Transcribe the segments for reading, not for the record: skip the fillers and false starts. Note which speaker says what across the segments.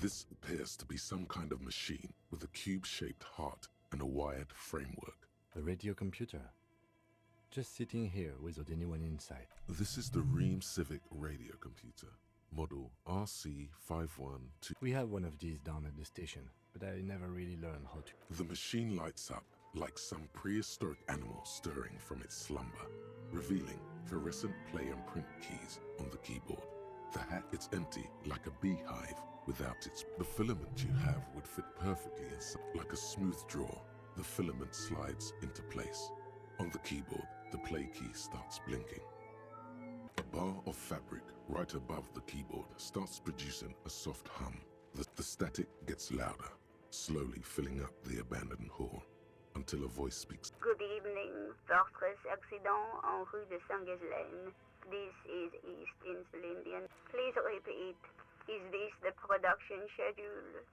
Speaker 1: This appears to be some kind of machine with a cube-shaped heart and a wired framework.
Speaker 2: A radio computer. Just sitting here without anyone inside.
Speaker 1: This is the Ream Civic radio computer, model RC512.
Speaker 2: We have one of these down at the station, but I never really learned how to.
Speaker 1: The machine lights up like some prehistoric animal stirring from its slumber, revealing fluorescent play and print keys on the keyboard. The hat is empty like a beehive without its. The filament you have would fit perfectly inside. Like a smooth draw, the filament slides into place. On the keyboard, the play key starts blinking. A bar of fabric right above the keyboard starts producing a soft hum. The static gets louder, slowly filling up the abandoned hall, until a voice speaks.
Speaker 3: Good evening, Fortress accident en rue de Saint-Ghislaine. This is East Insulindian. Please repeat. Is this the production schedule?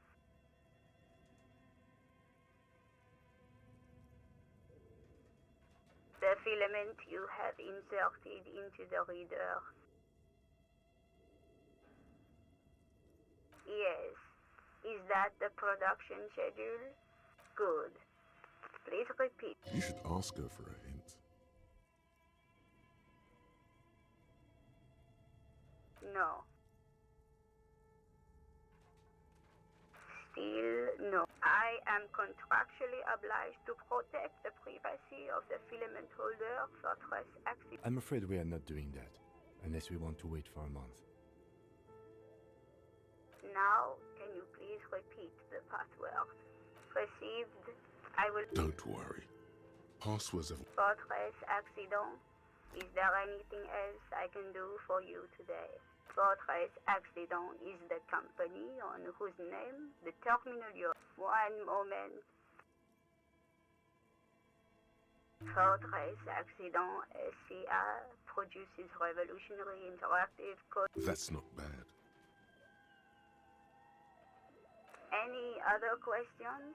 Speaker 3: The filament you have inserted into the reader. Yes. Is that the production schedule? Good. Please repeat.
Speaker 1: You should ask her for a hint.
Speaker 3: No. Still no. I am contractually obliged to protect the privacy of the filament holder for stress accident.
Speaker 2: I'm afraid we are not doing that, unless we want to wait for a month.
Speaker 3: Now, can you please repeat the password? Received. I will.
Speaker 1: Don't worry. Passwords have.
Speaker 3: Fortress accident. Is there anything else I can do for you today? Fortress Accident is the company on whose name the terminal you. One moment. Fortress Accident SCA produces revolutionary interactive code.
Speaker 1: That's not bad.
Speaker 3: Any other questions?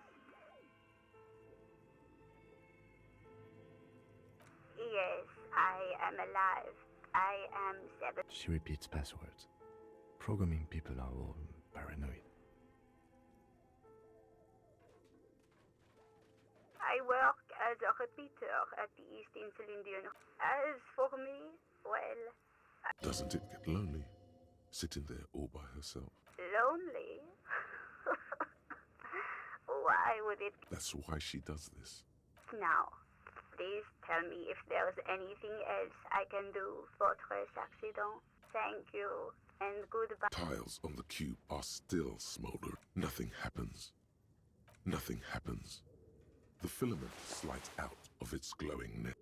Speaker 3: Yes, I am alive. I am 7.
Speaker 2: She repeats passwords. Programming people are all paranoid.
Speaker 3: I work as a repeater at the East Insulindian. As for me, well...
Speaker 1: Doesn't it get lonely, sitting there all by herself?
Speaker 3: Lonely? Why would it...
Speaker 1: That's why she does this.
Speaker 3: Now, please tell me if there's anything else I can do, Fortress Accident. Thank you, and goodbye.
Speaker 1: Tiles on the cube are still smoldering. Nothing happens. Nothing happens. The filament slides out of its glowing net.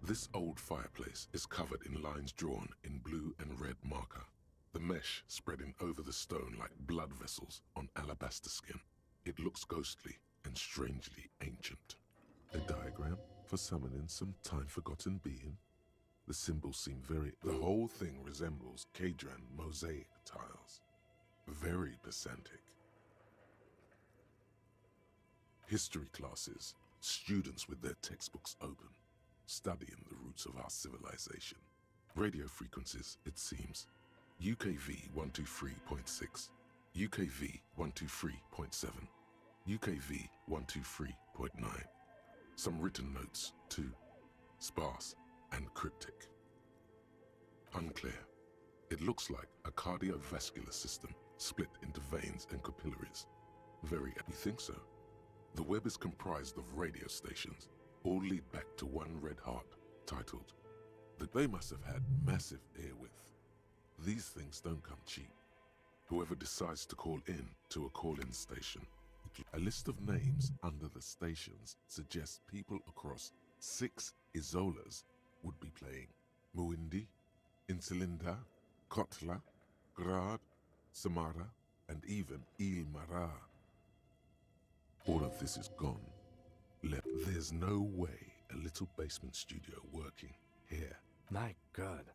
Speaker 1: This old fireplace is covered in lines drawn in blue and red marker, the mesh spreading over the stone like blood vessels on alabaster skin. It looks ghostly and strangely ancient. A diagram for summoning some time-forgotten being. The symbols seem The whole thing resembles Kadran mosaic tiles. Very pedantic. History classes, students with their textbooks open, studying the roots of our civilization. Radio frequencies, it seems. UKV 123.6, UKV 123.7, UKV 123.9. Some written notes, too. Sparse and cryptic. Unclear. It looks like a cardiovascular system split into veins and capillaries. You think so? The web is comprised of radio stations, all lead back to one red heart, titled, that they must have had massive airwidth. These things don't come cheap. Whoever decides to call in to a call-in station, a list of names under the stations suggests people across 6 isolas would be playing. Muindi, Insulinda, Kotla, Grad, Samara, and even Ilmara. All of this is gone. There's no way a little basement studio working here.
Speaker 2: My God.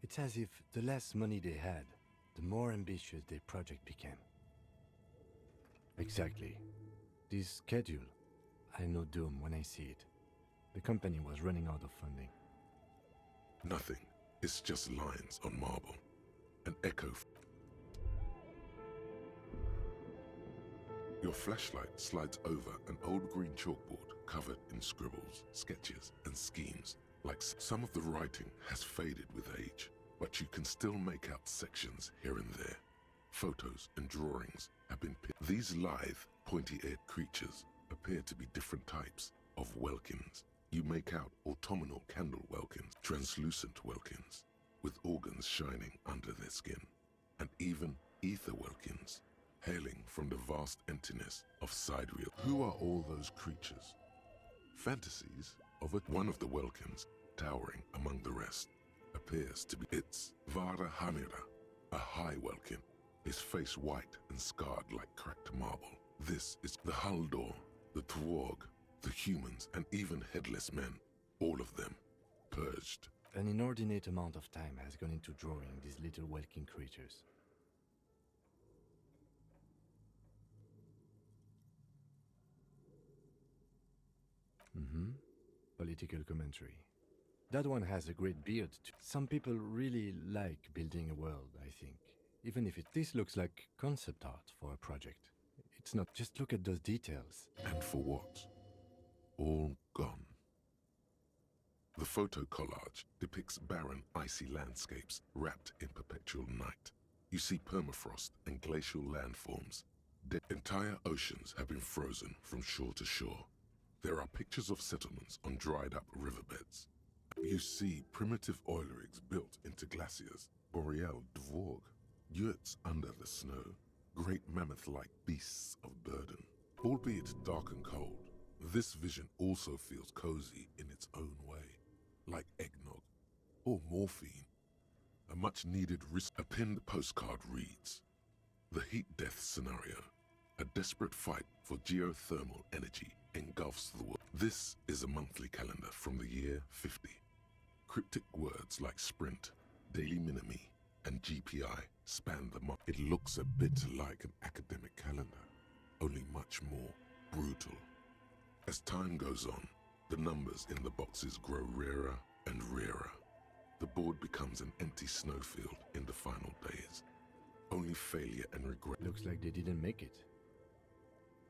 Speaker 2: It's as if the less money they had, the more ambitious their project became. Exactly. This schedule, I know doom when I see it. The company was running out of funding.
Speaker 1: Nothing. It's just lines on marble. An echo. Your flashlight slides over an old green chalkboard covered in scribbles, sketches, and schemes. Like some of the writing has faded with age, but you can still make out sections here and there. Photos and drawings have been picked. These lithe, pointy-eared creatures appear to be different types of welkins. You make out autumnal candle welkins, translucent welkins, with organs shining under their skin, and even ether welkins, hailing from the vast emptiness of sidereal. Who are all those creatures? Fantasies of it. One of the welkins, towering among the rest, appears to be its Vara Hamira, a high welkin, his face white and scarred like cracked marble. This is the Haldor, the Twarg, the humans, and even headless men, all of them, purged.
Speaker 2: An inordinate amount of time has gone into drawing these little welkin creatures. Political commentary. That one has a great beard too. Some people really like building a world, I think. Even if this looks like concept art for a project. It's not. Just look at those details.
Speaker 1: And for what? All gone. The photo collage depicts barren, icy landscapes wrapped in perpetual night. You see permafrost and glacial landforms. Entire oceans have been frozen from shore to shore. There are pictures of settlements on dried-up riverbeds. You see primitive oil rigs built into glaciers, boreal dvorg, yurts under the snow, great mammoth-like beasts of burden. Albeit dark and cold, this vision also feels cozy in its own way, like eggnog or morphine. A much-needed risk. A pinned postcard reads, "The heat-death scenario, a desperate fight for geothermal energy engulfs the world." This is a monthly calendar from the year 50. Cryptic words like sprint, daily minimi, and GPI span the month. It looks a bit like an academic calendar, only much more brutal. As time goes on, the numbers in the boxes grow rarer and rarer. The board becomes an empty snowfield in the final days. Only failure and regret.
Speaker 2: Looks like they didn't make it.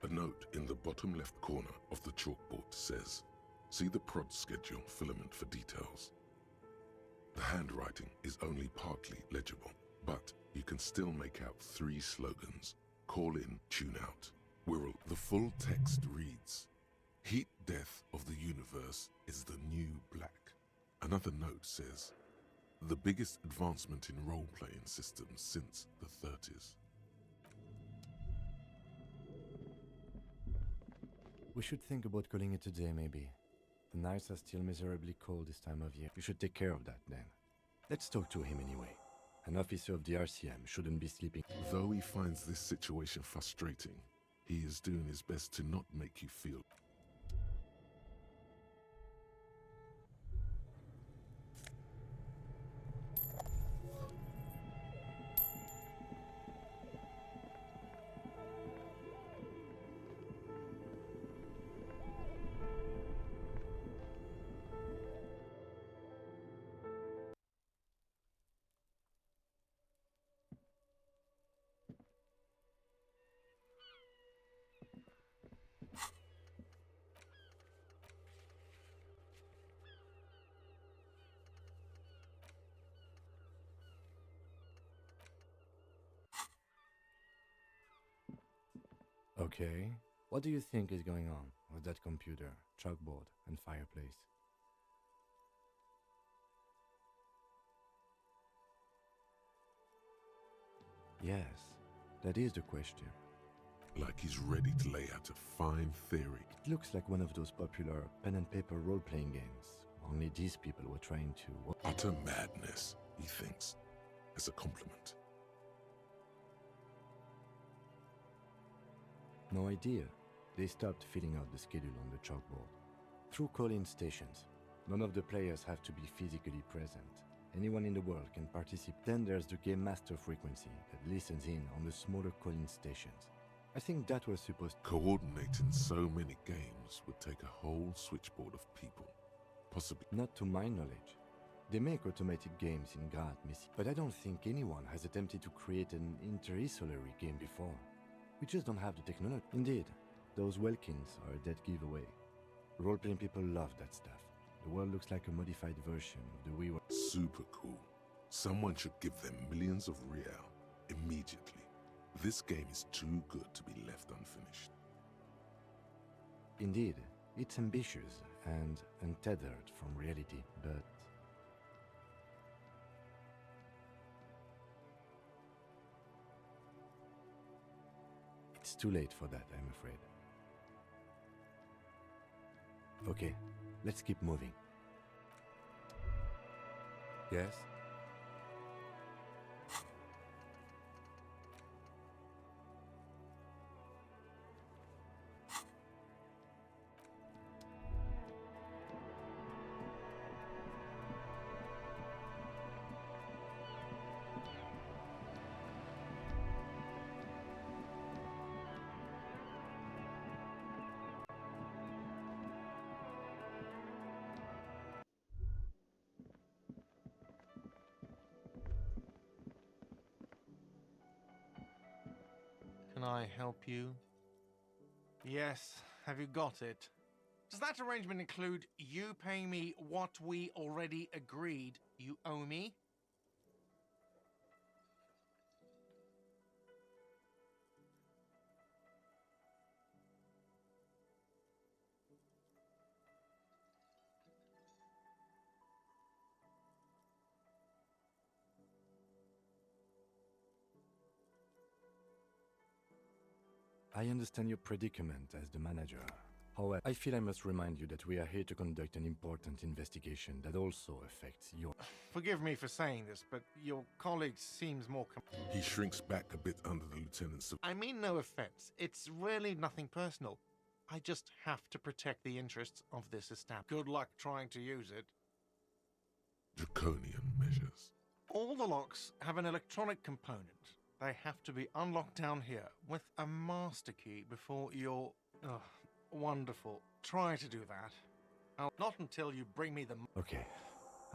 Speaker 1: A note in the bottom left corner of the chalkboard says, "See the prod schedule filament for details." The handwriting is only partly legible, but you can still make out 3 slogans: call in, tune out. The full text reads, "Heat death of the universe is the new black." Another note says, "The biggest advancement in role-playing systems since the 30s.
Speaker 2: We should think about calling it a day, maybe. The nights are still miserably cold this time of year. We should take care of that then. Let's talk to him anyway. An officer of the RCM shouldn't be sleeping.
Speaker 1: Though he finds this situation frustrating, he is doing his best to not make you feel.
Speaker 2: Okay. What do you think is going on with that computer, chalkboard, and fireplace? Yes, that is the question.
Speaker 1: Like he's ready to lay out a fine theory.
Speaker 2: It looks like one of those popular pen and paper role-playing games. Only these people were trying to...
Speaker 1: Utter madness, he thinks, as a compliment.
Speaker 2: No idea. They stopped filling out the schedule on the chalkboard. Through call-in stations, none of the players have to be physically present. Anyone in the world can participate. Then there's the game master frequency that listens in on the smaller calling stations. I think that was supposed to...
Speaker 1: Coordinating so many games would take a whole switchboard of people, possibly.
Speaker 2: Not to my knowledge. They make automated games in Grad Messi, but I don't think anyone has attempted to create an interisolary game before. We just don't have the technology. Indeed, those Welkins are a dead giveaway. Role-playing people love that stuff. The world looks like a modified version of the Wii.
Speaker 1: Super cool. Someone should give them millions of real immediately. This game is too good to be left unfinished.
Speaker 2: Indeed, it's ambitious and untethered from reality, but... It's too late for that, I'm afraid. Okay, let's keep moving. Yes?
Speaker 4: Can I help you? Yes, have you got it? Does that arrangement include you paying me what we already agreed you owe me?
Speaker 2: I understand your predicament as the manager. However, I feel I must remind you that we are here to conduct an important investigation that also affects your...
Speaker 4: Forgive me for saying this, but your colleague seems more...
Speaker 1: He shrinks back a bit under the lieutenant's...
Speaker 4: I mean no offense. It's really nothing personal. I just have to protect the interests of this establishment. Good luck trying to use it.
Speaker 1: Draconian measures.
Speaker 4: All the locks have an electronic component. They have to be unlocked down here with a master key before you're... Oh, wonderful. Try to do that. Not until you bring me the...
Speaker 2: Okay,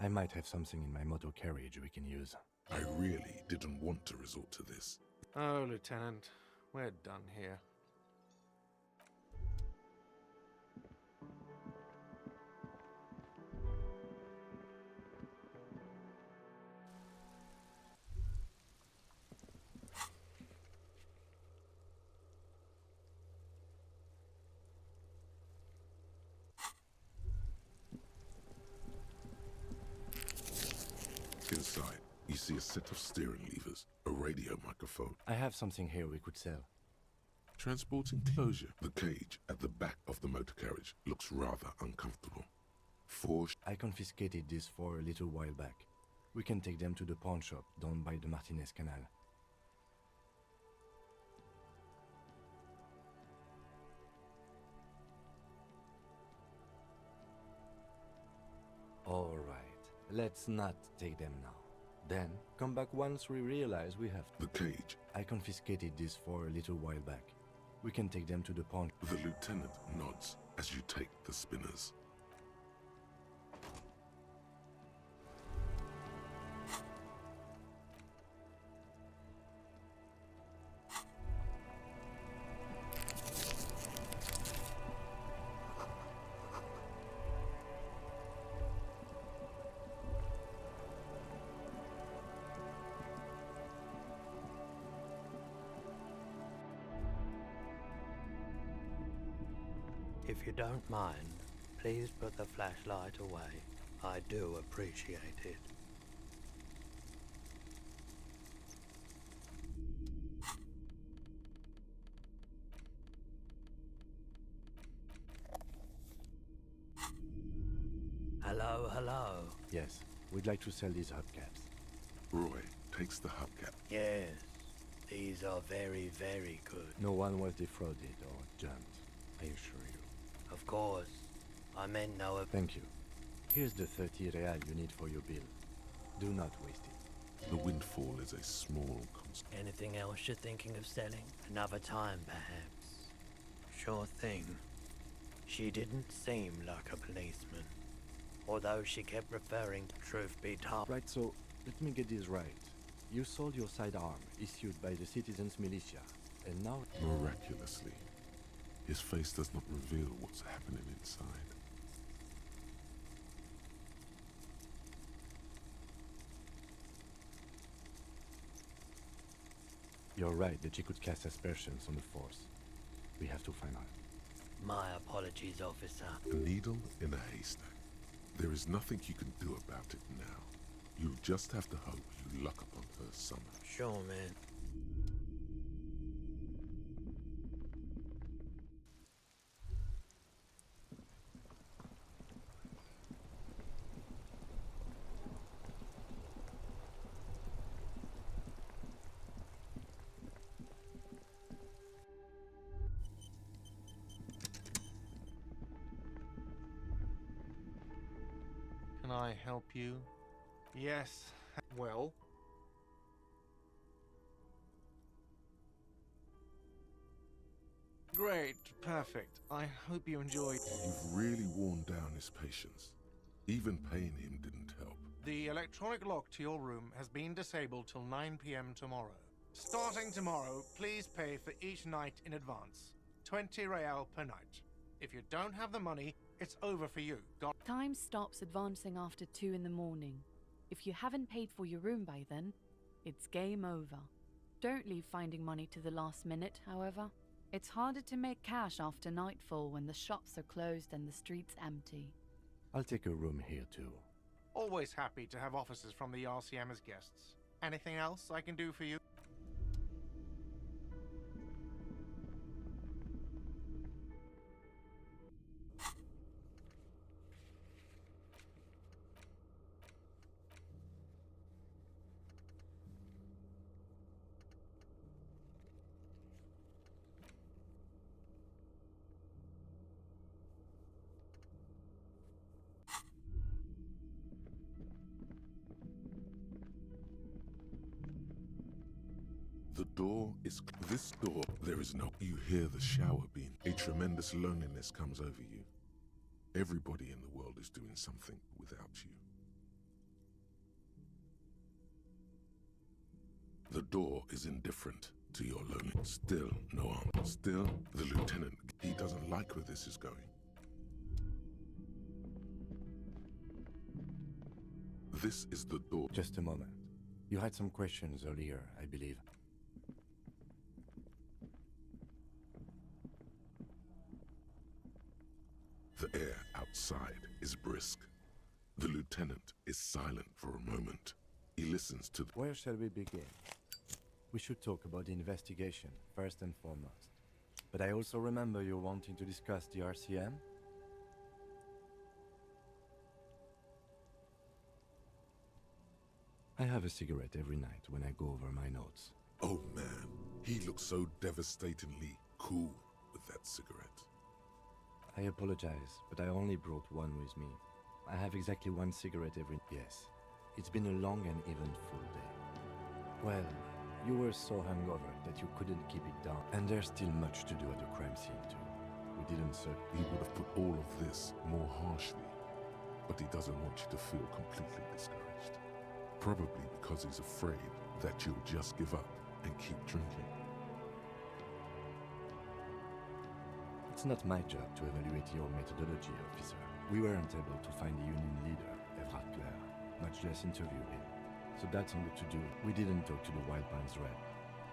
Speaker 2: I might have something in my motor carriage we can use.
Speaker 1: I really didn't want to resort to this.
Speaker 4: Oh, Lieutenant, we're done here.
Speaker 1: Inside, you see a set of steering levers, a radio microphone.
Speaker 2: I have something here we could sell.
Speaker 1: Transporting closure. The cage at the back of the motor carriage looks rather uncomfortable.
Speaker 2: I confiscated this for a little while back. We can take them to the pawn shop down by the Martinez Canal. All right, let's not take them now. Then, come back once we realize we have...
Speaker 1: The cage.
Speaker 2: I confiscated this for a little while back. We can take them to the pawn...
Speaker 1: The lieutenant nods as you take the spinners.
Speaker 5: If you don't mind, please put the flashlight away. I do appreciate it. Hello, hello.
Speaker 2: Yes, we'd like to sell these hubcaps.
Speaker 1: Roy takes the hubcap.
Speaker 5: Yes, these are very, very good.
Speaker 2: No one was defrauded or jumped, I assure you.
Speaker 5: Of course, I meant no...
Speaker 2: Thank you. Here's the 30 real you need for your bill. Do not waste it.
Speaker 1: The windfall is a small cost.
Speaker 5: Anything else you're thinking of selling? Another time, perhaps. Sure thing. She didn't seem like a policeman, although she kept referring to truth be told.
Speaker 2: Right, so let me get this right. You sold your sidearm, issued by the citizens' militia, and now...
Speaker 1: Miraculously, his face does not reveal what's happening inside.
Speaker 2: You're right that she could cast aspersions on the force. We have to find out.
Speaker 5: My apologies, officer.
Speaker 1: A needle in a haystack. There is nothing you can do about it now. You just have to hope you luck upon her somehow.
Speaker 5: Sure, man.
Speaker 4: Can I help you? Yes. Well? Great. Perfect. I hope you enjoyed.
Speaker 1: You've really worn down his patience. Even paying him didn't help.
Speaker 4: The electronic lock to your room has been disabled till 9 p.m. tomorrow. Starting tomorrow, please pay for each night in advance. 20 real per night. If you don't have the money, it's over for you.
Speaker 6: Time stops advancing after 2 in the morning. If you haven't paid for your room by then, it's game over. Don't leave finding money to the last minute, however. It's harder to make cash after nightfall when the shops are closed and the streets empty.
Speaker 2: I'll take a room here too.
Speaker 4: Always happy to have officers from the RCM as guests. Anything else I can do for you?
Speaker 1: The door is... This door, there is no... You hear the shower being... A tremendous loneliness comes over you. Everybody in the world is doing something without you. The door is indifferent to your loneliness. Still, no arm. Still, the lieutenant, he doesn't like where this is going. This is the door.
Speaker 2: Just a moment. You had some questions earlier, I believe.
Speaker 1: The air outside is brisk. The lieutenant is silent for a moment. He listens to...
Speaker 2: Where shall we begin? We should talk about the investigation, first and foremost. But I also remember you wanting to discuss the RCM? I have a cigarette every night when I go over my notes.
Speaker 1: Oh man, he looks so devastatingly cool with that cigarette.
Speaker 2: I apologize, but I only brought one with me. I have exactly one cigarette every... Yes, it's been a long and eventful day. Well, you were so hungover that you couldn't keep it down. And there's still much to do at the crime scene too. We didn't search...
Speaker 1: He would have put all of this more harshly, but he doesn't want you to feel completely discouraged. Probably because he's afraid that you'll just give up and keep drinking.
Speaker 2: It's not my job to evaluate your methodology, officer. We weren't able to find the union leader, REVACHOL, much less interview him. So that's on the to-do. We didn't talk to the Wild Pines rep.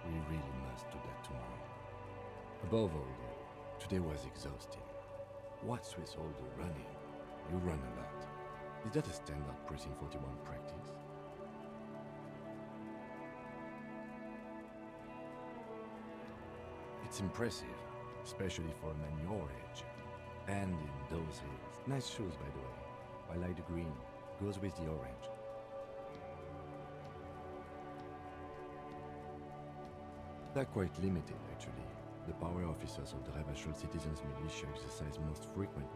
Speaker 2: We really must do that tomorrow. Above all, though, today was exhausting. What's with all the running? You run a lot. Is that a standard Precinct 41 practice? It's impressive, especially for a man your age. And in those heels. Nice shoes, by the way. I like the green. Goes with the orange. They're quite limited, actually. The power officers of the REVACHOL Citizens Militia exercise most frequently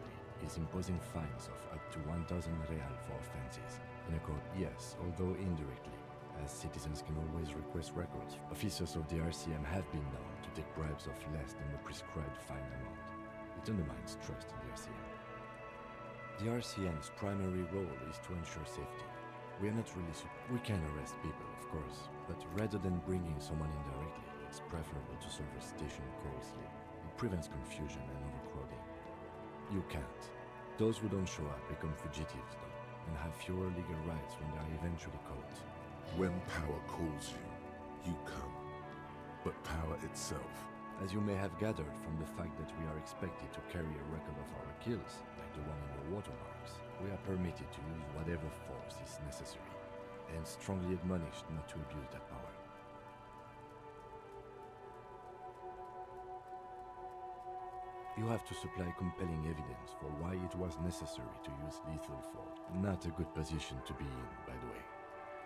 Speaker 2: is imposing fines of up to 1,000 1,000 real for offenses. In a court, yes, although indirectly, as citizens can always request records. Officers of the RCM have been known to take bribes of less than the prescribed fine amount. It undermines trust in the RCM. The RCM's primary role is to ensure safety. We are not really we can arrest people, of course, but rather than bringing someone in directly, it's preferable to serve a station closely. It prevents confusion and overcrowding. You can't. Those who don't show up become fugitives, though, and have fewer legal rights when they are eventually caught.
Speaker 1: When power calls you, you come. But power itself,
Speaker 2: As you may have gathered from the fact that we are expected to carry a record of our kills, like the one in your watermarks, we are permitted to use whatever force is necessary, and strongly admonished not to abuse that power. You have to supply compelling evidence for why it was necessary to use lethal force. Not a good position to be in, by the way.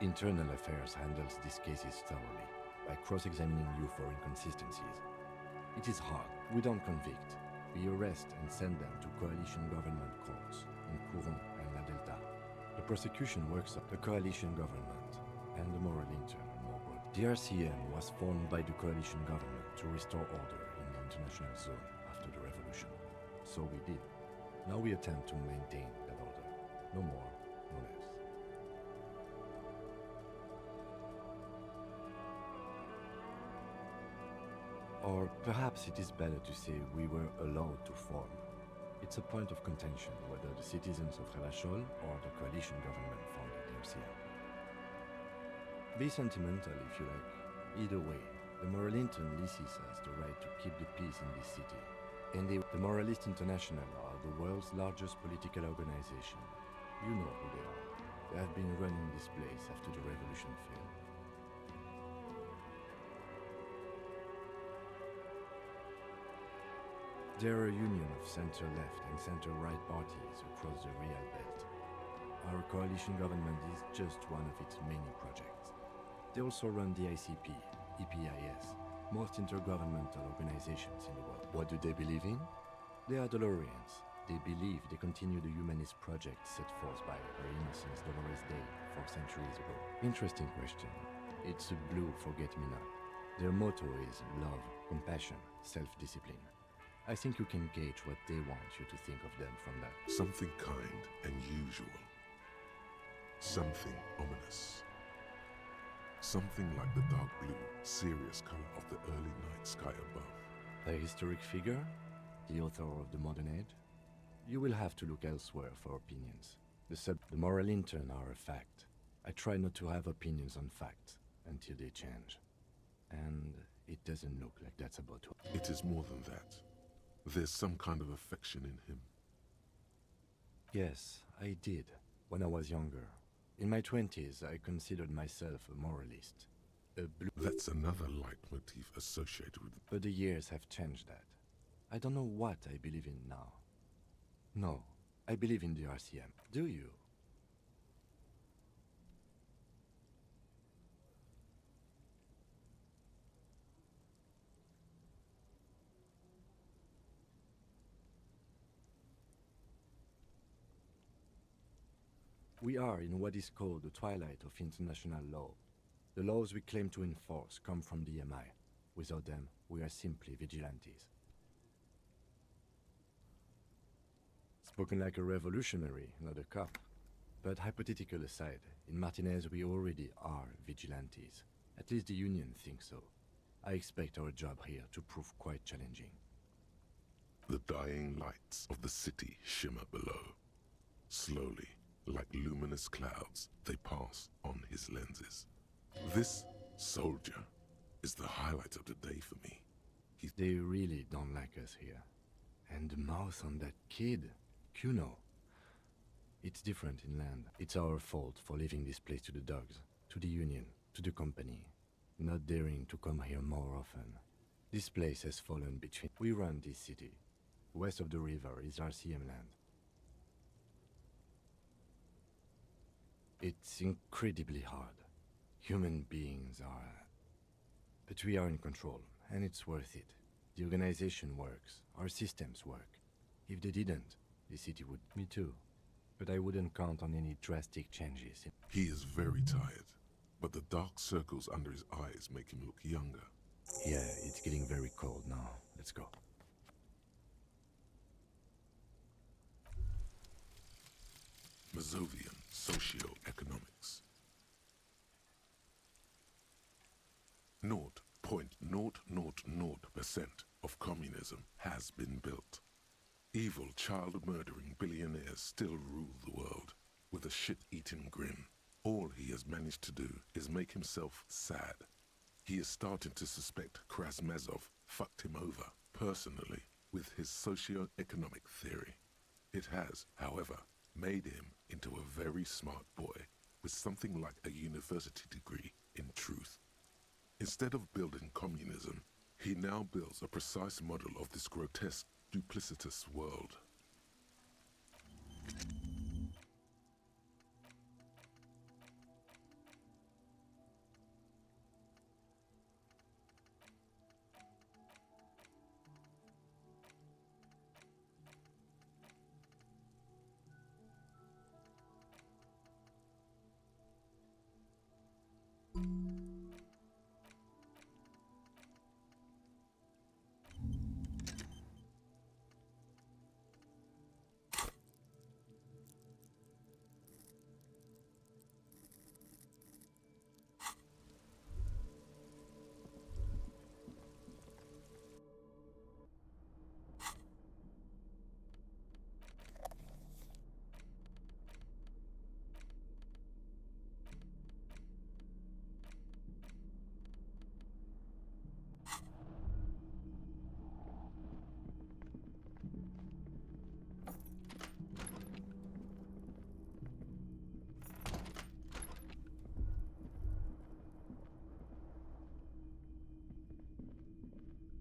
Speaker 2: Internal Affairs handles these cases thoroughly, by cross-examining you for inconsistencies. It is hard. We don't convict. We arrest and send them to coalition government courts in Courant and La Delta. The prosecution works on the coalition government and the moral intern more broadly. The RCM was formed by the coalition government to restore order in the international zone after the revolution. So we did. Now we attempt to maintain that order. No more, no less. Or perhaps it is better to say we were allowed to form. It's a point of contention whether the citizens of REVACHOL or the coalition government founded the RCM. Be sentimental if you like. Either way, the Moralintern leases us the right to keep the peace in this city. And the Moralist International are the world's largest political organization. You know who they are. They have been running this place after the revolution failed. There are a union of center-left and center-right parties across the real belt. Our coalition government is just one of its many projects. They also run the ICP, EPIS, most intergovernmental organizations in the world. What do they believe in? They are Dolorians. They believe they continue the humanist project set forth by Her Innocence Dolores Day 4 centuries ago. Interesting question. It's a blue forget-me-not. Their motto is love, compassion, self-discipline. I think you can gauge what they want you to think of them from that.
Speaker 1: something kind and usual. Something ominous. Something like the dark blue, serious color of the early night sky above.
Speaker 2: A historic figure? The author of the modern age? You will have to look elsewhere for opinions. The moral intern are a fact. I try not to have opinions on facts until they change. And it doesn't look like that's about to.
Speaker 1: It is more than that. There's some kind of affection in him.
Speaker 2: Yes, I did, when I was younger. In my 20s, I considered myself a moralist. A blue.
Speaker 1: That's another leitmotif associated with.
Speaker 2: But the years have changed that. I don't know what I believe in now. No, I believe in the RCM. Do you? We are in what is called the twilight of international law. The laws we claim to enforce come from the MI. Without them, we are simply vigilantes. Spoken like a revolutionary, not a cop. But hypothetical aside, in Martinez we already are vigilantes. At least the Union thinks so. I expect our job here to prove quite challenging.
Speaker 1: The dying lights of the city shimmer below. Slowly, like luminous clouds, they pass on his lenses. This soldier is the highlight of the day for me.
Speaker 2: They really don't like us here. And the mouth on that kid, Kuno. It's different in land. It's our fault for leaving this place to the dogs, to the Union, to the company, not daring to come here more often. This place has fallen between. We run this city. West of the river is RCM land. It's incredibly hard. Human beings are. But we are in control, and it's worth it. The organization works, our systems work. If they didn't, the city would. Me too. but I wouldn't count on any drastic changes.
Speaker 1: He is very tired, but the dark circles under his eyes make him look younger.
Speaker 2: Yeah, it's getting very cold now. Let's go.
Speaker 1: Mazovian Socioeconomics. 0.000% of communism has been built. Evil, child-murdering billionaires still rule the world with a shit-eating grin. All he has managed to do is make himself sad. He is starting to suspect Krasmazov fucked him over personally with his socio-economic theory. It has, however, made him into a very smart boy with something like a university degree in truth. Instead of building communism, he now builds a precise model of this grotesque, duplicitous world.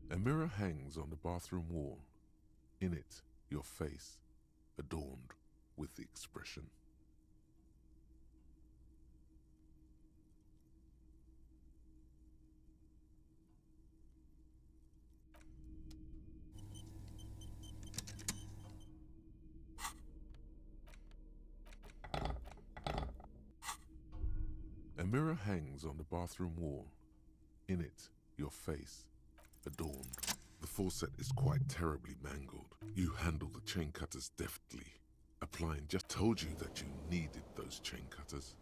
Speaker 1: A mirror hangs on the bathroom wall. In it, your face, adorned with the expression. A mirror hangs on the bathroom wall. In it, your face, adorned. The faucet is quite terribly mangled. You handle the chain cutters deftly, applying just told you that you needed those chain cutters.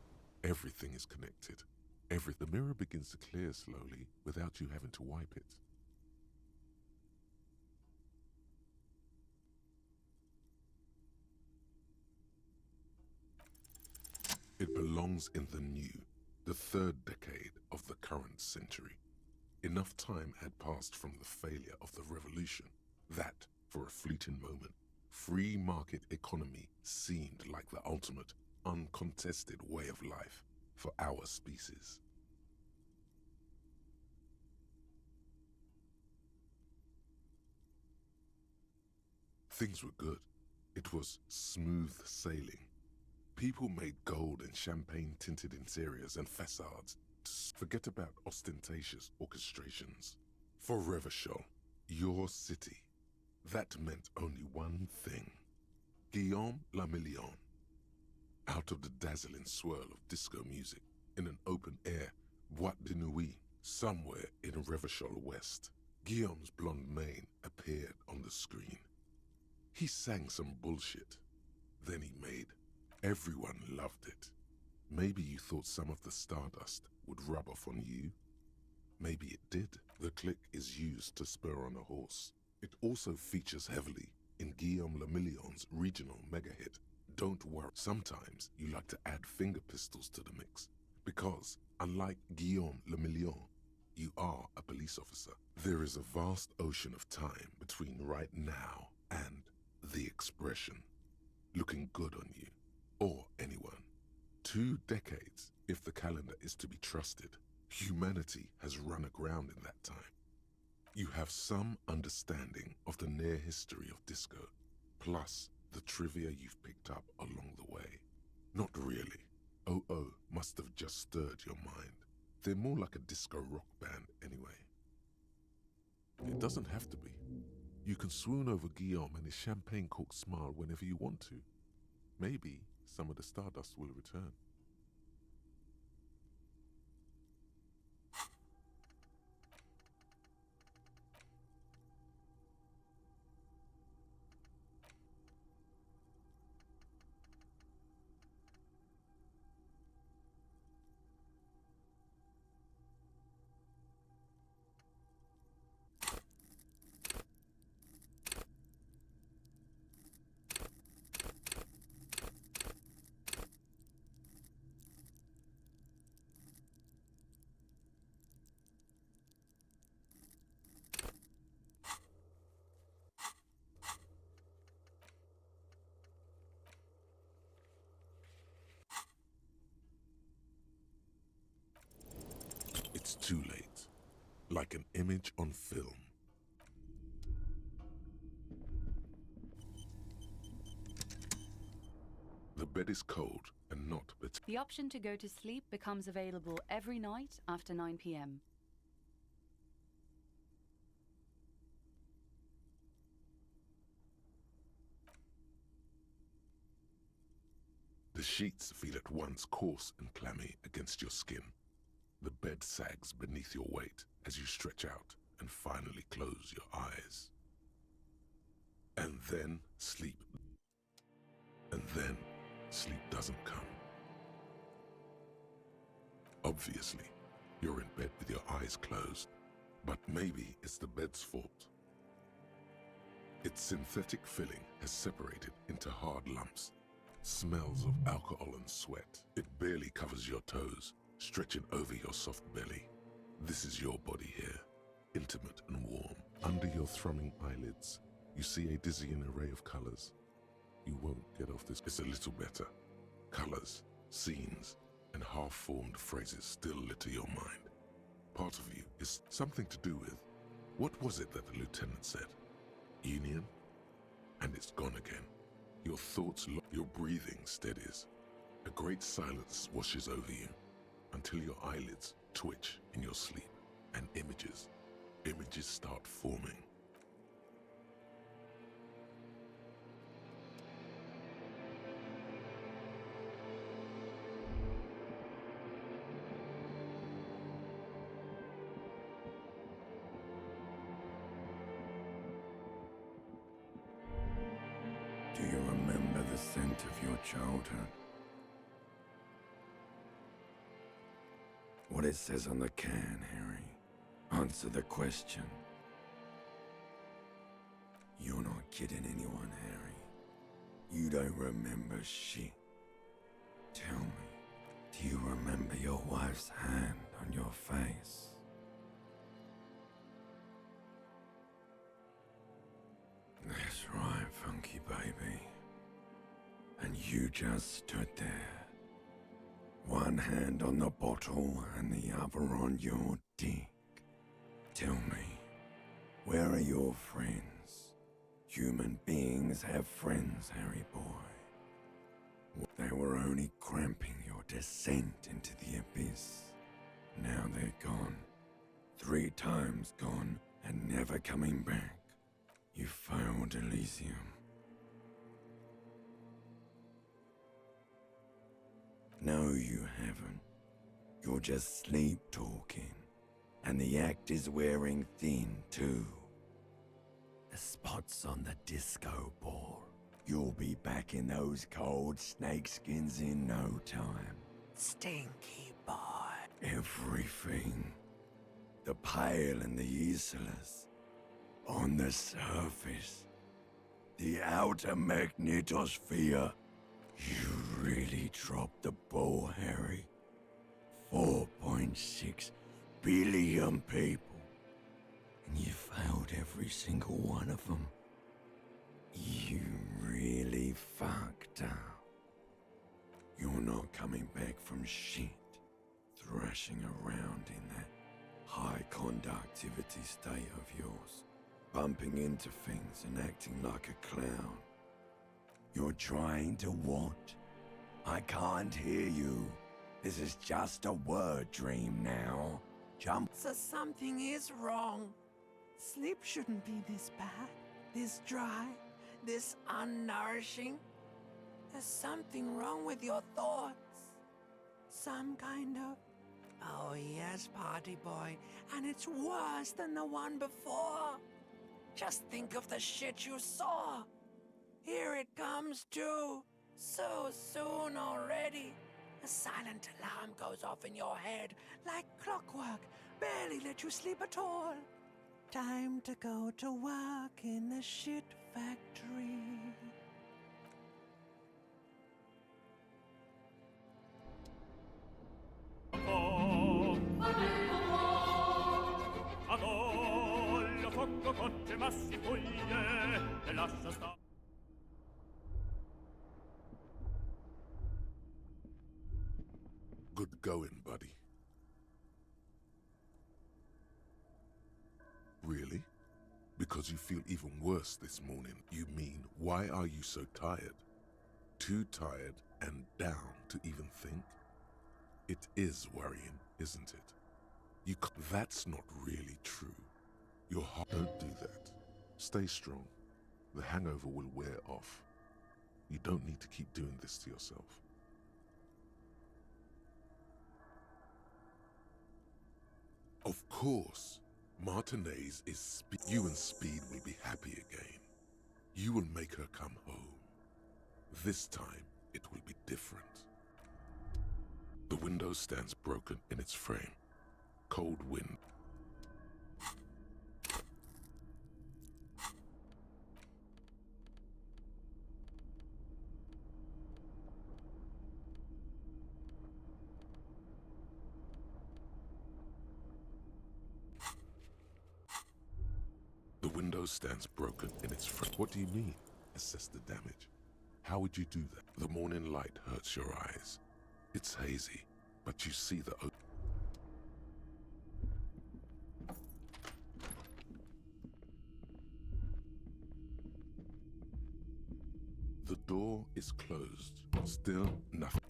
Speaker 1: Everything is connected. The mirror begins to clear slowly without you having to wipe it. It belongs in the new, the third decade of the current century. Enough time had passed from the failure of the revolution that, for a fleeting moment, free market economy seemed like the ultimate, uncontested way of life for our species. Things were good. It was smooth sailing. People made gold and champagne-tinted interiors and facades to forget about ostentatious orchestrations. For REVACHOL, your city, that meant only one thing. Guillaume le Million. Out of the dazzling swirl of disco music, in an open-air boîte de nuit, somewhere in REVACHOL West, Guillaume's blonde mane appeared on the screen. He sang some bullshit. Then he made. Everyone loved it. Maybe you thought some of the stardust would rub off on you. Maybe it did. The click is used to spur on a horse. It also features heavily in Guillaume le Million's regional mega hit, Don't Worry. Sometimes you like to add finger pistols to the mix, because unlike Guillaume le Million, you are a police officer. There is a vast ocean of time between right now and the expression, looking good on you, or anyone. 2 decades, if the calendar is to be trusted. Humanity has run aground in that time. You have some understanding of the near history of disco, plus the trivia you've picked up along the way. Not really. OO must have just stirred your mind. They're more like a disco rock band anyway. It doesn't have to be. You can swoon over Guillaume and his champagne-corked smile whenever you want to. Maybe some of the stardust will return. It's too late, like an image on film. The bed is cold and not but
Speaker 6: The option to go to sleep becomes available every night after 9 p.m.
Speaker 1: the sheets feel at once coarse and clammy against your skin. The bed sags beneath your weight as you stretch out and finally close your eyes. And then sleep. And then sleep doesn't come. Obviously, you're in bed with your eyes closed, but maybe it's the bed's fault. Its synthetic filling has separated into hard lumps, smells of alcohol and sweat. It barely covers your toes, stretching over your soft belly. This is your body here, intimate and warm. Under your thrumming eyelids, you see a dizzying array of colors. You won't get off this. It's a little better. Colors, scenes, and half-formed phrases still litter your mind. Part of you is something to do with, what was it that the lieutenant said? Union? And it's gone again. Your thoughts, your breathing steadies. A great silence washes over you until your eyelids twitch in your sleep and images start forming.
Speaker 7: Do you remember the scent of your childhood? What it says on the can, Harry. Answer the question. You're not kidding anyone, Harry. You don't remember shit. Tell me, do you remember your wife's hand on your face? That's right, funky baby. And you just stood there. One hand on the bottle and the other on your dick. Tell me, where are your friends? Human beings have friends, Harry boy. They were only cramping your descent into the abyss. Now they're gone. 3 times gone and never coming back. You failed Elysium. No, you haven't. You're just sleep talking. And the act is wearing thin, too. The spots on the disco ball. You'll be back in those cold snakeskins in no time. Stinky boy. Everything. The pale and the useless. On the surface. The outer magnetosphere. You really dropped the ball, Harry. 4.6 billion people. And you failed every single one of them. You really fucked up. You're not coming back from shit. Thrashing around in that high conductivity state of yours. Bumping into things and acting like a clown. You're trying to what? I can't hear you. This is just a word dream now. Jump.
Speaker 8: So something is wrong. Sleep shouldn't be this bad, this dry, this unnourishing. There's something wrong with your thoughts. Some kind of... Oh yes, party boy. And it's worse than the one before. Just think of the shit you saw. Here it comes too. So soon already. A silent alarm goes off in your head like clockwork. Barely let you sleep at all. Time to go to work in the shit factory.
Speaker 1: Good going, buddy. Really? Because you feel even worse this morning, you mean why are you so tired? Too tired and down to even think? It is worrying, isn't it? That's not really true. Your heart... Don't do that. Stay strong. The hangover will wear off. You don't need to keep doing this to yourself. Of course, Martinez is you and Speed will be happy again. You will make her come home. This time, it will be different. The window stands broken in its frame. Cold wind. The window stands broken in its frame. What do you mean? Assess the damage. How would you do that? The morning light hurts your eyes. It's hazy, but you see the The door is closed. Still nothing.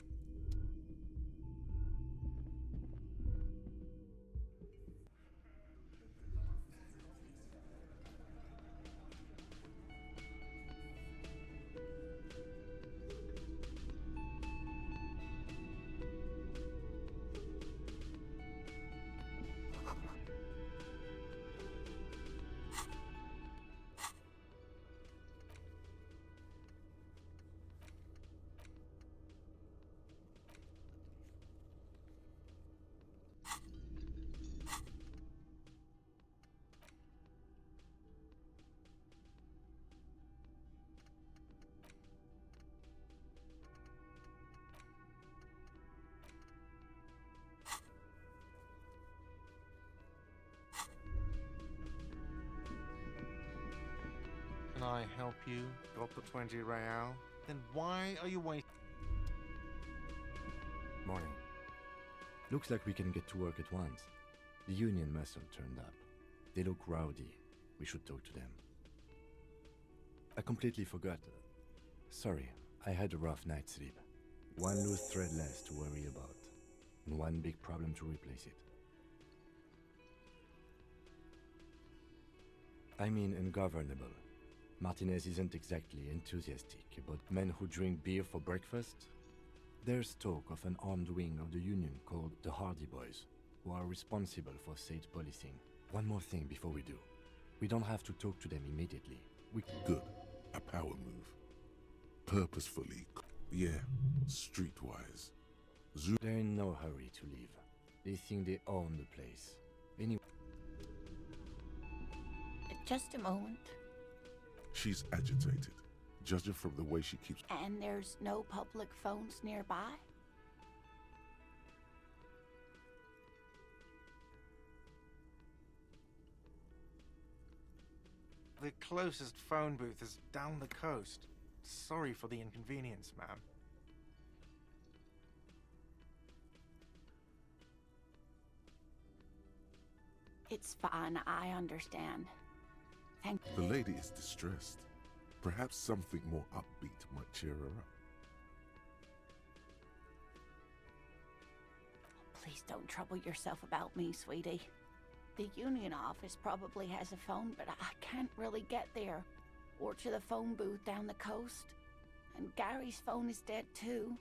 Speaker 4: Can I help you? Got the 20 real? Then why are you waiting?
Speaker 2: Morning. Looks like we can get to work at once. The union must have turned up. They look rowdy. We should talk to them. I completely forgot. Sorry, I had a rough night's sleep. One loose thread less to worry about, and one big problem to replace it. I mean ungovernable. Martinez isn't exactly enthusiastic about men who drink beer for breakfast. There's talk of an armed wing of the union called the Hardy Boys, who are responsible for state policing. One more thing before we do. We don't have to talk to them immediately.
Speaker 1: Good. A power move. Purposefully. Yeah, streetwise.
Speaker 2: They're in no hurry to leave. They think they own the place. Anyway.
Speaker 9: Just a moment.
Speaker 1: She's agitated, judging from the way she keeps...
Speaker 9: And there's no public phones nearby?
Speaker 4: The closest phone booth is down the coast. Sorry for the inconvenience, ma'am.
Speaker 9: It's fine, I understand. Thank
Speaker 1: The lady is distressed. Perhaps something more upbeat might cheer her up.
Speaker 9: Please don't trouble yourself about me, sweetie. The union office probably has a phone, but I can't really get there. Or to the phone booth down the coast. And Gary's phone is dead too.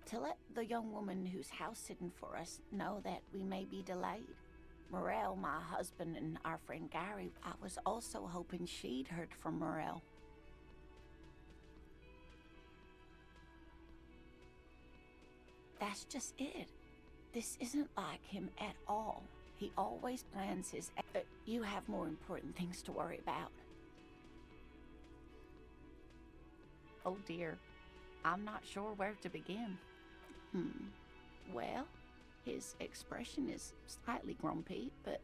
Speaker 9: To let the young woman who's house sitting for us know that we may be delayed. Morel, my husband, and our friend Gary, I was also hoping she'd heard from Morel. That's just it. This isn't like him at all. He always plans his... you have more important things to worry about. Oh dear. I'm not sure where to begin. Well, his expression is slightly grumpy, but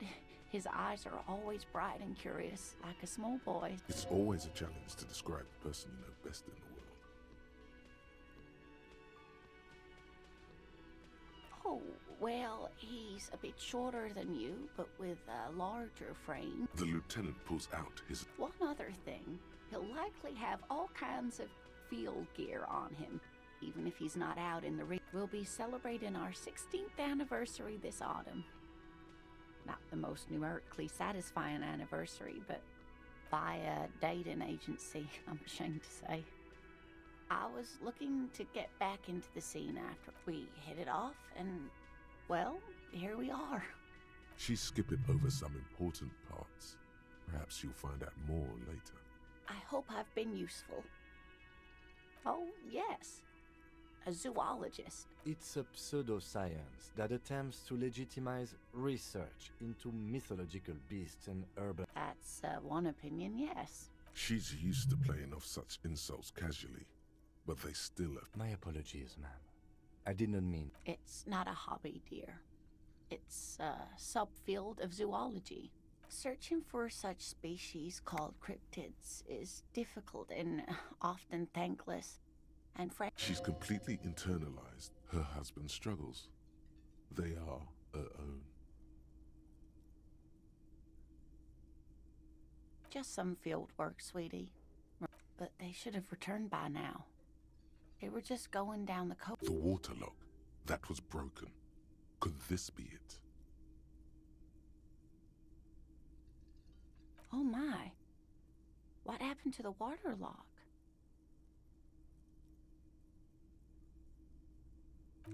Speaker 9: his eyes are always bright and curious, like a small boy.
Speaker 1: It's always a challenge to describe the person you know best in the world.
Speaker 9: Oh, well, he's a bit shorter than you, but with a larger frame.
Speaker 1: The lieutenant pulls out his...
Speaker 9: One other thing, he'll likely have all kinds of field gear on him, even if he's not out in the ring. We'll be celebrating our 16th anniversary this autumn. Not the most numerically satisfying anniversary, but by a dating agency, I'm ashamed to say. I was looking to get back into the scene after we hit it off, and, well, here we are.
Speaker 1: She's skipping over some important parts. Perhaps you'll find out more later.
Speaker 9: I hope I've been useful. Oh, yes. A zoologist.
Speaker 2: It's a pseudoscience that attempts to legitimize research into mythological beasts and urban...
Speaker 9: That's one opinion, yes.
Speaker 1: She's used to playing off such insults casually, but they still have...
Speaker 2: My apologies, ma'am. I did not mean...
Speaker 9: It's not a hobby, dear. It's a subfield of zoology. Searching for such species called cryptids is difficult and often thankless. And
Speaker 1: she's completely internalized her husband's struggles. They are her own.
Speaker 9: Just some field work, sweetie. But they should have returned by now. They were just going down the coast.
Speaker 1: The waterlock, that was broken. Could this be it?
Speaker 9: Oh my. What happened to the waterlock?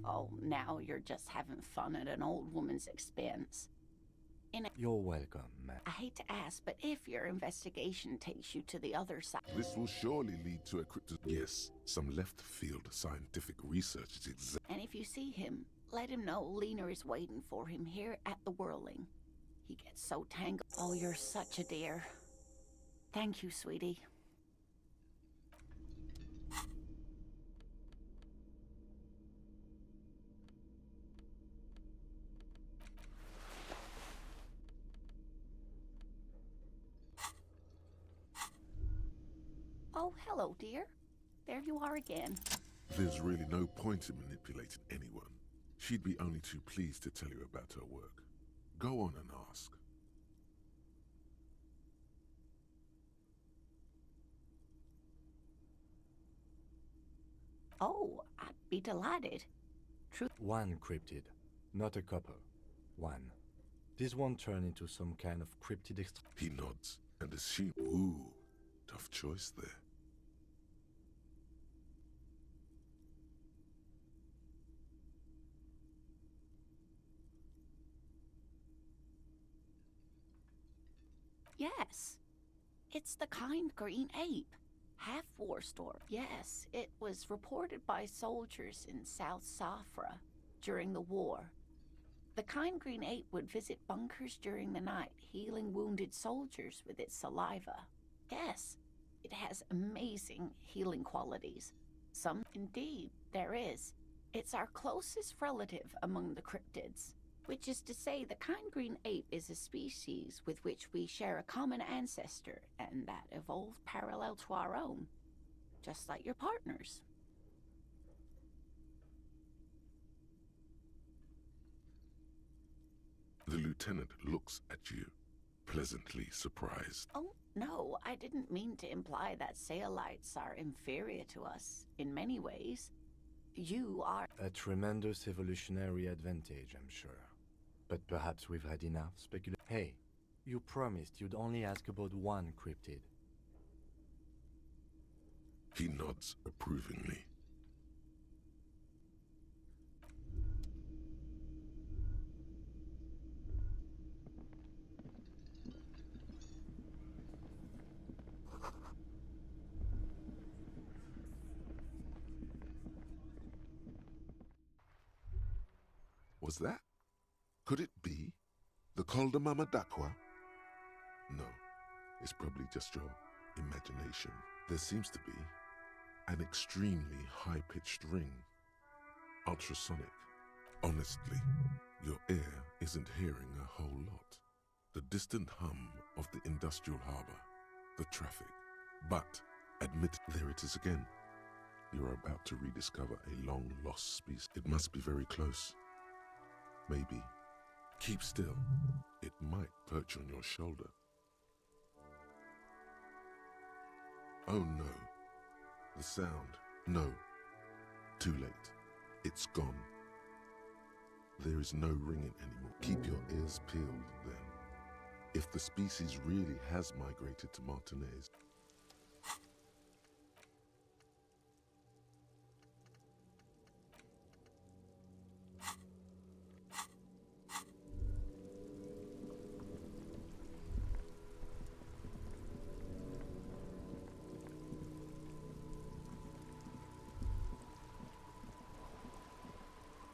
Speaker 9: Oh, now you're just having fun at an old woman's expense.
Speaker 2: You're welcome, ma'am.
Speaker 9: I hate to ask, but if your investigation takes you to the other side...
Speaker 1: This will surely lead to a cryptid. Yes, some left-field scientific research is exact.
Speaker 9: And if you see him, let him know Lena is waiting for him here at the Whirling. He gets so tangled. Oh, you're such a dear. Thank you, sweetie. Oh, hello, dear. There you are again.
Speaker 1: There's really no point in manipulating anyone. She'd be only too pleased to tell you about her work. Go on and ask.
Speaker 9: Oh, I'd be delighted.
Speaker 2: One cryptid, not a couple. One. This won't turn into some kind of cryptid
Speaker 1: He nods and assumes. Ooh, tough choice there.
Speaker 9: Yes. It's the kind green ape. Half-war store. Yes, it was reported by soldiers in South Safra during the war. The kind green ape would visit bunkers during the night, healing wounded soldiers with its saliva. Yes, it has amazing healing qualities. Indeed, there is. It's our closest relative among the cryptids. Which is to say, the kind green ape is a species with which we share a common ancestor, and that evolved parallel to our own. Just like your partners.
Speaker 1: The lieutenant looks at you, pleasantly surprised.
Speaker 9: Oh, no, I didn't mean to imply that Saelites are inferior to us in many ways. You are...
Speaker 2: A tremendous evolutionary advantage, I'm sure. But perhaps we've had enough speculation. Hey, you promised you'd only ask about one cryptid.
Speaker 1: He nods approvingly. Was that? Could it be the Col de Mama Dakwa? No, it's probably just your imagination. There seems to be an extremely high-pitched ring. Ultrasonic. Honestly, your ear isn't hearing a whole lot. The distant hum of the industrial harbour, the traffic. But, admit, there it is again. You're about to rediscover a long-lost species. It must be very close. Maybe. Keep still. It might perch on your shoulder. Oh no. The sound. No. Too late. It's gone. There is no ringing anymore. Keep your ears peeled, then. If the species really has migrated to Martinez,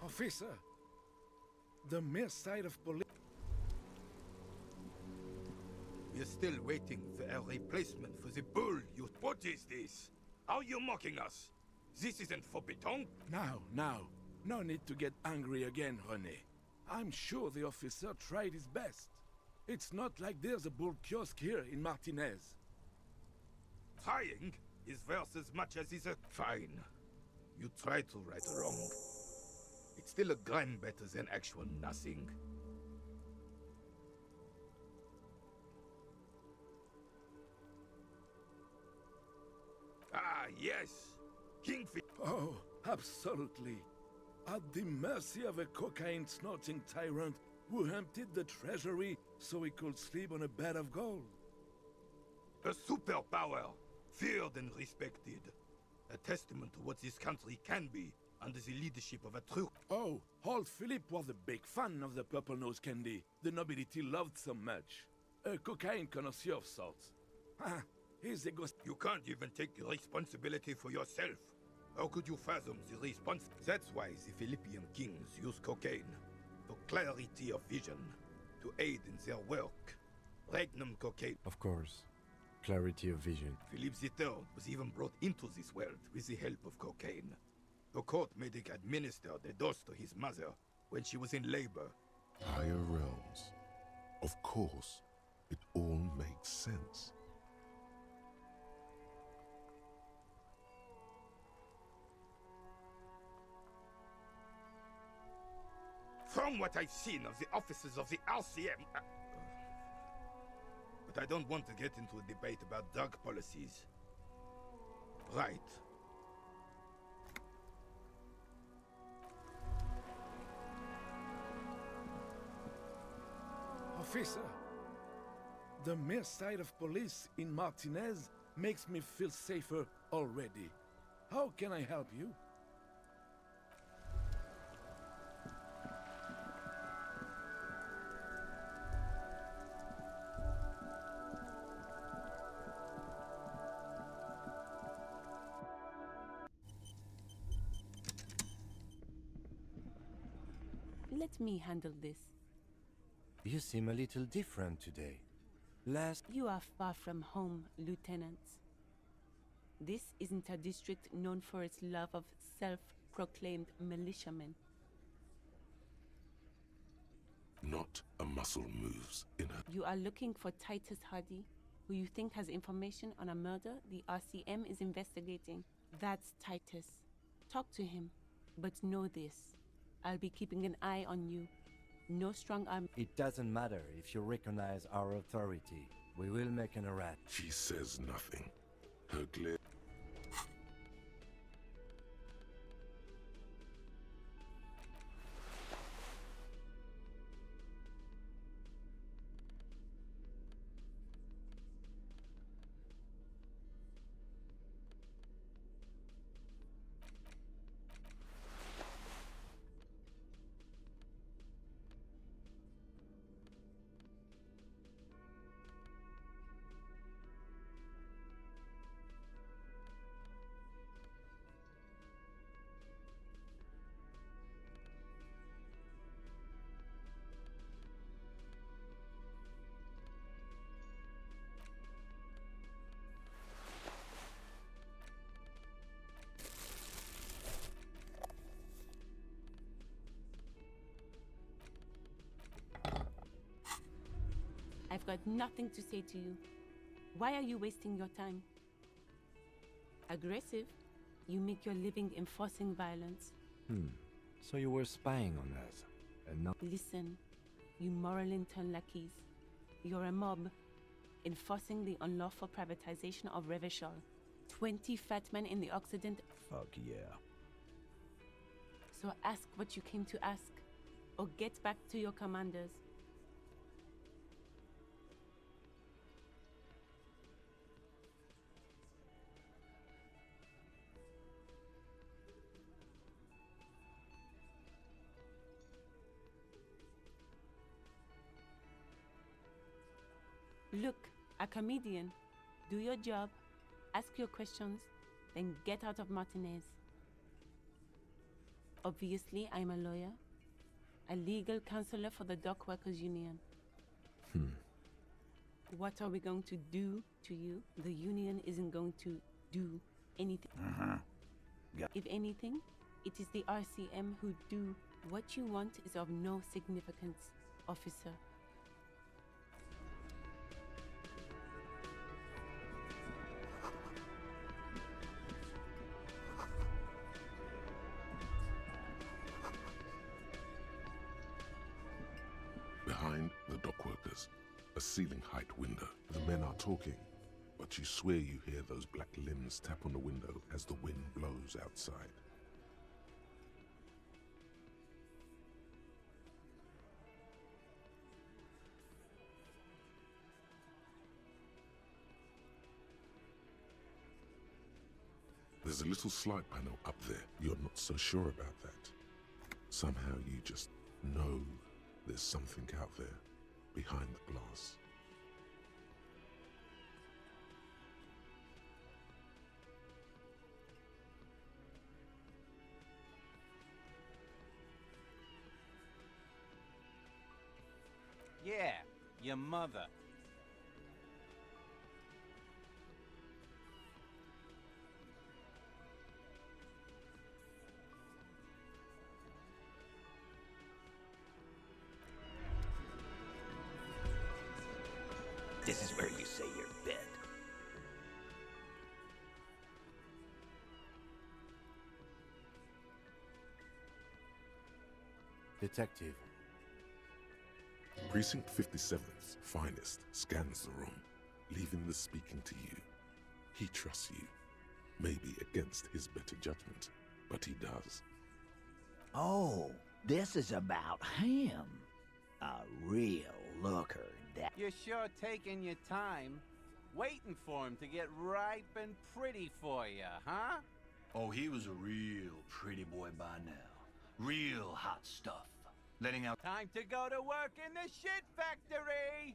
Speaker 10: Officer, the mere sight of police.
Speaker 11: We're still waiting for a replacement for the bull. What is this? Are you mocking us? This isn't for beton.
Speaker 10: Now. No need to get angry again, René. I'm sure the officer tried his best. It's not like there's a bull kiosk here in Martinez.
Speaker 11: Trying is worth as much as is a fine. You try to right a wrong. It's still a gram better than actual nothing. Ah, yes. Kingfish.
Speaker 10: Oh, absolutely. At the mercy of a cocaine-snorting tyrant who emptied the treasury so he could sleep on a bed of gold.
Speaker 11: A superpower, feared and respected. A testament to what this country can be under the leadership of a true...
Speaker 10: Oh, old Philip was a big fan of the purple nose candy the nobility loved so much. A cocaine connoisseur of sorts. Ah, he's a ghost.
Speaker 11: You can't even take responsibility for yourself. How could you fathom the response? That's why the Philippian kings use cocaine. For clarity of vision. To aid in their work. Regnum cocaine.
Speaker 2: Of course. Clarity of vision.
Speaker 11: Philip III was even brought into this world with the help of cocaine. The court medic administered a dose to his mother when she was in labor.
Speaker 1: higher realms. Of course, it all makes sense.
Speaker 11: From what I've seen of the officers of the RCM... But I don't want to get into a debate about drug policies. Right.
Speaker 10: Officer, the mere sight of police in Martinez makes me feel safer already. How can I help you?
Speaker 12: Let me handle this.
Speaker 2: You seem a little different today.
Speaker 12: You are far from home, Lieutenant. This isn't a district known for its love of self-proclaimed militiamen.
Speaker 1: Not a muscle moves in her.
Speaker 12: You are looking for Titus Hardy, who you think has information on a murder the RCM is investigating. That's Titus. Talk to him, but know this. I'll be keeping an eye on you. No strong arm.
Speaker 2: It doesn't matter if you recognize our authority. We will make an arrest.
Speaker 1: She says nothing. Her glare.
Speaker 12: got nothing to say to you. Why are you wasting your time? Aggressive, you make your living enforcing violence.
Speaker 2: So you were spying on us, and not...
Speaker 12: Listen, you moral intern lackeys. You're a mob, enforcing the unlawful privatization of REVACHOL. 20 fat men in the Occident.
Speaker 13: Fuck yeah.
Speaker 12: So ask what you came to ask, or get back to your commanders. Look, a comedian. Do your job, ask your questions, then get out of Martinez. Obviously, I'm a lawyer, a legal counselor for the Dock Workers Union. What are we going to do to you? The union isn't going to do anything. If anything, it is the RCM who do. What you want is of no significance, officer.
Speaker 1: Behind the dock workers, a ceiling height window. The men are talking, but you swear you hear those black limbs tap on the window as the wind blows outside. There's a little slide panel up there. You're not so sure about that. Somehow you just know there's something out there behind the glass.
Speaker 14: Yeah, your mother.
Speaker 13: This is where you say your bed.
Speaker 2: Detective.
Speaker 1: Precinct 57's finest scans the room, leaving the speaking to you. He trusts you, maybe against his better judgment, but he does.
Speaker 13: Oh, this is about him. A real looker. That
Speaker 14: You're sure taking your time, waiting for him to get ripe and pretty for you, huh?
Speaker 15: Oh, he was a real pretty boy by now. Real hot stuff. Letting out...
Speaker 14: Time to go to work in the shit factory!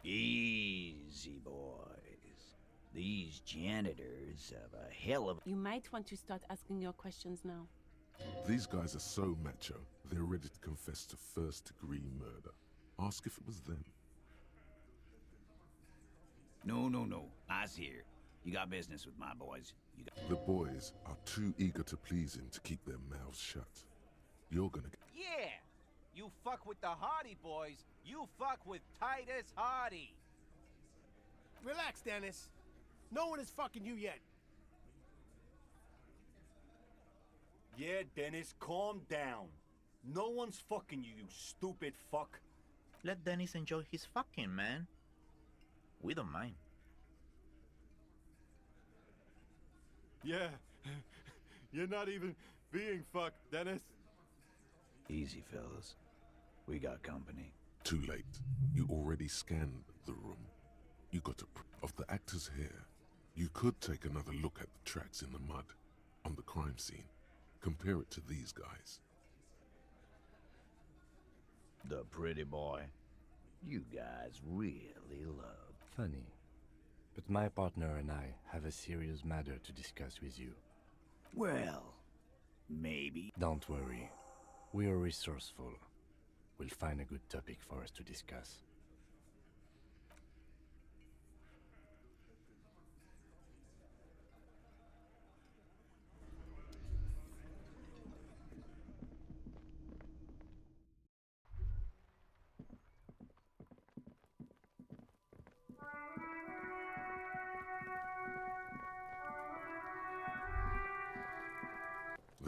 Speaker 13: Easy, boys. These janitors have a hell of...
Speaker 12: You might want to start asking your questions now.
Speaker 1: These guys are so macho, they're ready to confess to first-degree murder. Ask if it was them.
Speaker 13: No. I's here. You got business with my boys.
Speaker 1: The boys are too eager to please him to keep their mouths shut. You're gonna...
Speaker 14: Yeah! You fuck with the Hardy boys, you fuck with Titus Hardy!
Speaker 16: Relax, Dennis. No one is fucking you yet.
Speaker 15: Yeah, Dennis, calm down. No one's fucking you, you stupid fuck.
Speaker 17: Let Dennis enjoy his fucking, man. We don't mind.
Speaker 15: Yeah, you're not even being fucked, Dennis.
Speaker 13: Easy, fellas. We got company.
Speaker 1: Too late. You already scanned the room. You got of the actor's hair. You could take another look at the tracks in the mud on the crime scene. Compare it to these guys.
Speaker 13: The pretty boy. You guys really love.
Speaker 2: Funny. But my partner and I have a serious matter to discuss with you.
Speaker 13: Well, maybe.
Speaker 2: Don't worry. We are resourceful. We'll find a good topic for us to discuss.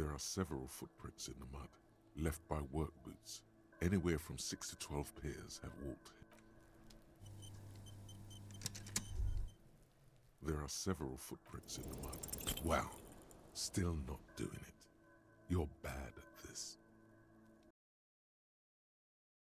Speaker 1: There are several footprints in the mud, left by work boots. Anywhere from 6 to 12 pairs have walked. There are several footprints in the mud. Wow, still not doing it. You're